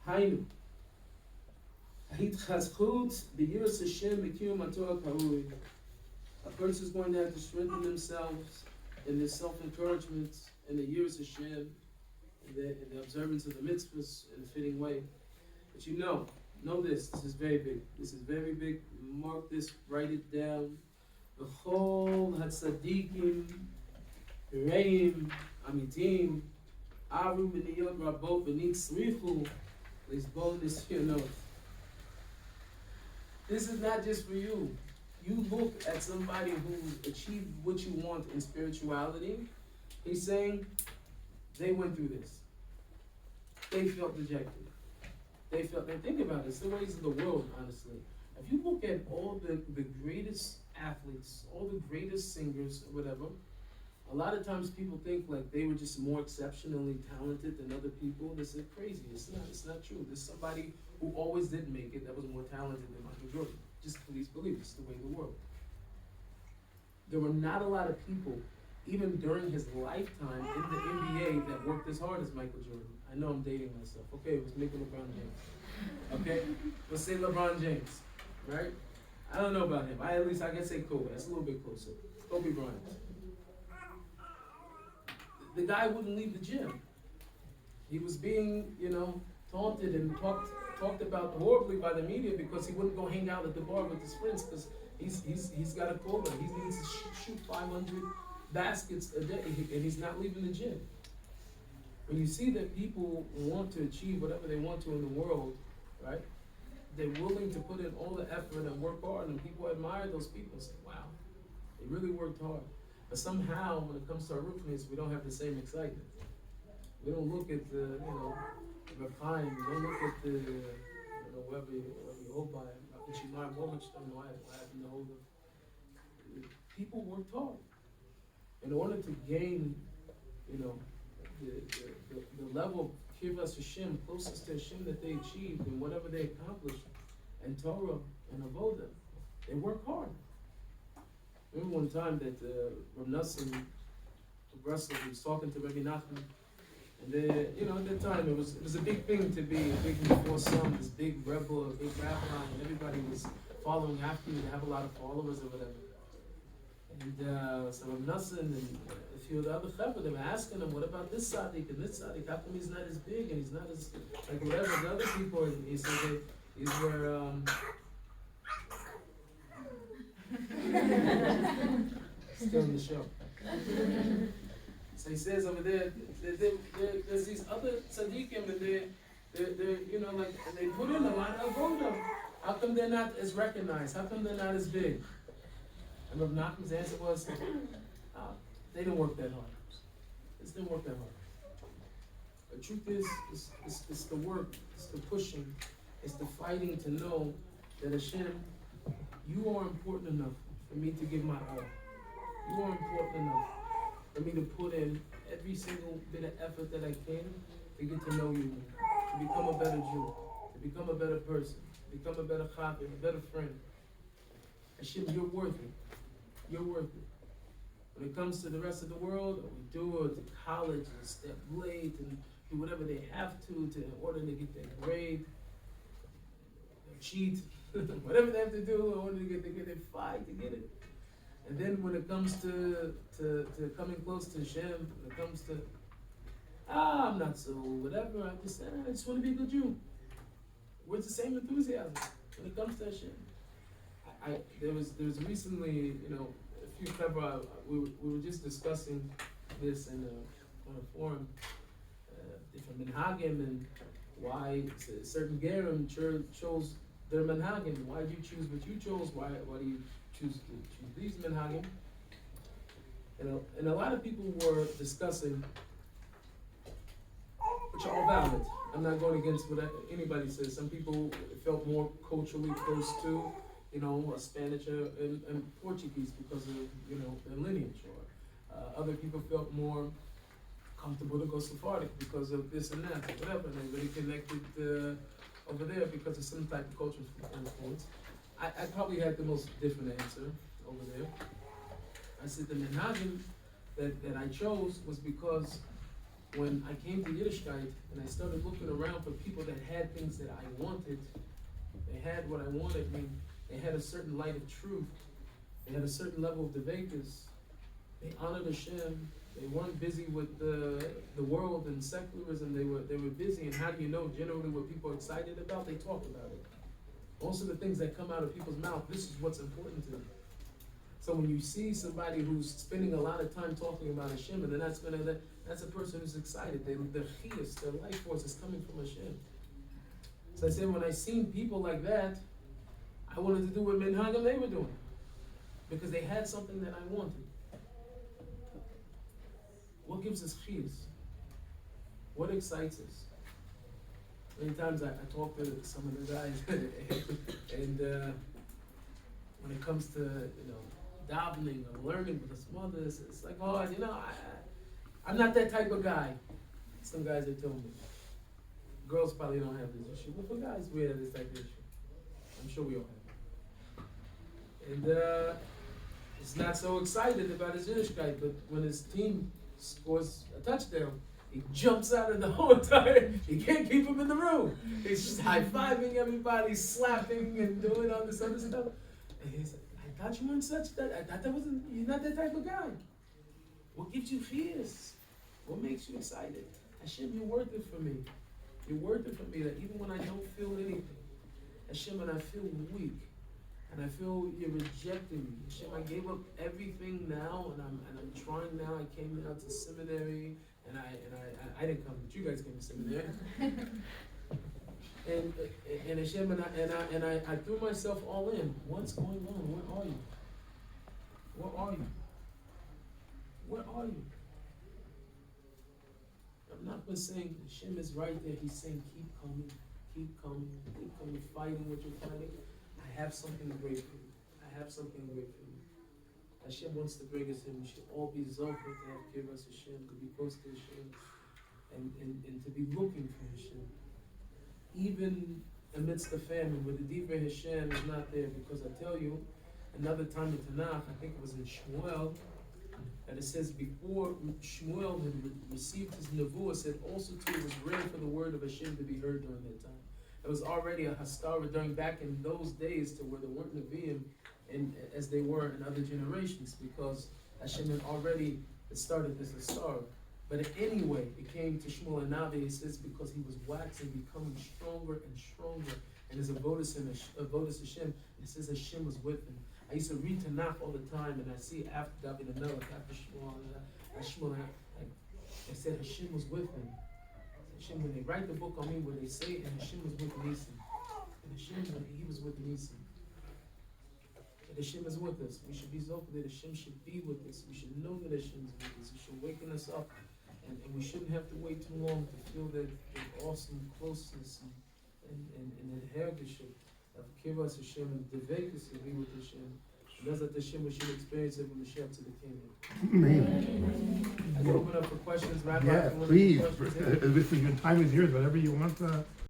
Hainu. Hitchazchut b'yiras Hashem b'kiyum haTorah karui. A person is going to have to strengthen themselves in their self-encouragement, in the yiras Hashem, in the observance of the mitzvahs in a fitting way. But know this is very big. This is very big. Mark this, write it down. The whole hatzadikim, reim, amitim, aru b'niyot rabot b'nit srichu, lisbon nisyanot. This is not just for you. You look at somebody who achieved what you want in spirituality. He's saying they went through this. They felt rejected. And think about it, it's the ways of the world, honestly. If you look at all the greatest athletes, all the greatest singers, or whatever, a lot of times people think like they were just more exceptionally talented than other people. This is crazy. It's not true. There's somebody who always did make it that was more talented than Michael Jordan. Just please believe it's the way of the world. There were not a lot of people, even during his lifetime in the NBA, that worked as hard as Michael Jordan. I know I'm dating myself. Okay, let's make it LeBron James. Okay, let's say LeBron James, right? I don't know about him. I can say Kobe. That's a little bit closer. Kobe Bryant. The guy wouldn't leave the gym. He was being, taunted and talked about horribly by the media because he wouldn't go hang out at the bar with his friends because he's got a quota. He needs to shoot 500 baskets a day, and he's not leaving the gym. When you see that people want to achieve whatever they want to in the world, right? They're willing to put in all the effort and work hard, and people admire those people and say, wow, they really worked hard. But somehow, when it comes to our roofness, we don't have the same excitement. We don't look at the, Rachaim, we don't look at the, whoever you hold by, what happened to hold them. People worked hard. In order to gain, the level of Kirvas Hashem, closest to Hashem that they achieved and whatever they accomplished, and Torah and Avodah, they work hard. Remember one time that Rabbi Nachman of Breslov was talking to Rabbi Nachman, and at that time it was a big thing to be a big before some, this big rebel, a big rabbi, and everybody was following after you to have a lot of followers or whatever. And so Rabbi Nachman and a few of the other chevra, they were asking him, what about this tzaddik and this tzaddik? How come he's not as big and he's not as, like whatever the other people? And he said that these were, still in the show. So he says over there, there's these other tzaddikim and they're and they put in a lot of avodah. How come they're not as recognized? How come they're not as big? And Rabbi Nachman's answer was, they didn't work that hard. They didn't work that hard. The truth is it's the work, it's the pushing, it's the fighting to know that Hashem, you are important enough for me to give my all. You are important enough for me to put in every single bit of effort that I can to get to know you, to become a better Jew, to become a better person, to become a better chavir, a better friend. Hashem, you're worth it. You're worth it. When it comes to the rest of the world, we do it to college and step late and do whatever they have to in order to get their grade, cheat, whatever they have to do in order to get their fight to get it. And then when it comes to coming close to Hashem, when it comes to, I'm not so whatever, I just want to be a good Jew. Where's the same enthusiasm when it comes to Hashem? There was recently, a few people, we were just discussing this on a forum, different minhagim and why certain gerim chose their minhagim. Why did you choose what you chose? Why do you choose these minhagim? And a lot of people were discussing, which are all valid. I'm not going against what anybody says. Some people felt more culturally close to, Spanish and Portuguese because of, their lineage. Or other people felt more comfortable to go Sephardic because of this and that, or whatever. And they really connected over there because of some type of cultural influence. I probably had the most different answer over there. I said the minhagim that I chose was because when I came to Yiddishkeit and I started looking around for people that had things that I wanted, they had what I wanted. I mean, they had a certain light of truth. They had a certain level of devekas. They honored Hashem. They weren't busy with the world and secularism. They were busy. And how do you know generally what people are excited about? They talk about it. Most of the things that come out of people's mouth, this is what's important to them. So when you see somebody who's spending a lot of time talking about Hashem, and they're not spending that, that's a person who's excited. Their chiyus, their life force is coming from Hashem. So I said, when I seen people like that, I wanted to do what Minhagim they were doing, because they had something that I wanted. What gives us chiyus? What excites us? Many times I talk to some of the guys, and when it comes to davening or learning with the mothers, it's like, oh, I'm not that type of guy. Some guys have told me. Girls probably don't have this issue, but for guys, we have this type of issue. I'm sure we all have it. And he's not so excited about his Yiddishkeit, but when his team scores a touchdown, he jumps out of the whole entire, he can't keep him in the room. He's just high-fiving everybody, slapping and doing all this other stuff. And he's like, I thought you weren't such that. I thought you're not that type of guy. What gives you fears? What makes you excited? Hashem, you're worth it for me. You're worth it for me that even when I don't feel anything, Hashem, and I feel weak, and I feel you're rejecting me. Hashem, I gave up everything now, and I'm trying now. I came out to seminary, and I didn't come, but you guys came to seminary. And Hashem, and I threw myself all in. What's going on? Where are you? Where are you? Where are you? I'm not just saying Hashem is right there. He's saying keep coming, keep coming, keep coming, fighting what you're fighting. I have something great for you. I have something great for you. Hashem wants to bring us in. We should all be zoked to have Kiras Hashem, to be close to Hashem, and to be looking for Hashem. Even amidst the famine, where the Divrei Hashem is not there, because I tell you, another time in Tanakh, I think it was in Shmuel, that it says before Shmuel had received his nevuah, said also too it was rare for the word of Hashem to be heard during that time. It was already a hastara during back in those days to where there weren't neviim and as they were in other generations, because Hashem had already started this hastara. But anyway, it came to Shmuel and Navi, it says because he was waxing, becoming stronger and stronger, and his avodas Hashem, it says Hashem was with him. I used to read Tanakh all the time, and I see after David and Melech, after Shmuel, I said Hashem was with him. Hashem, when they write the book on me, where they say, and Hashem was with Nissim. And Hashem, he was with Nissim. And Hashem is with us. We should be zoked that Hashem should be with us. We should know that Hashem is with us. He should waken us up. And we shouldn't have to wait too long to feel that awesome closeness and that hergeship of Kiras Hashem and Devekus to be with Hashem. And that's what Hashem we should experience it when we share to the kingdom. Amen. I can open up for questions, Rabbi. Yeah, please. Listen, your time is yours. Whatever you want.